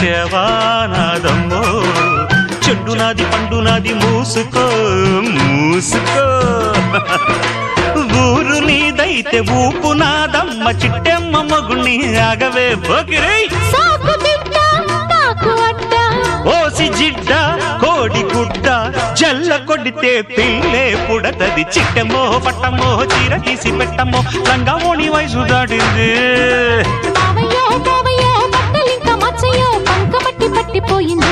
వచ్చేవానాదమ్మో చెడ్డు నాది పండు నాది మూసుకో మూసుకో ఊరు నీదైతే ఊపు నాదమ్మ చిట్టెమ్మ మొగుణ్ణి ఆగవే పోకిరై ఓసి జిడ్డ కోడి గుడ్డ జల్ల కొడితే పిల్లే పుడతది చిట్టెమ్మో పట్టమ్మో చీర తీసి పెట్టమ్మో రంగమోని వయసు దాటింది పట్టిపోయింది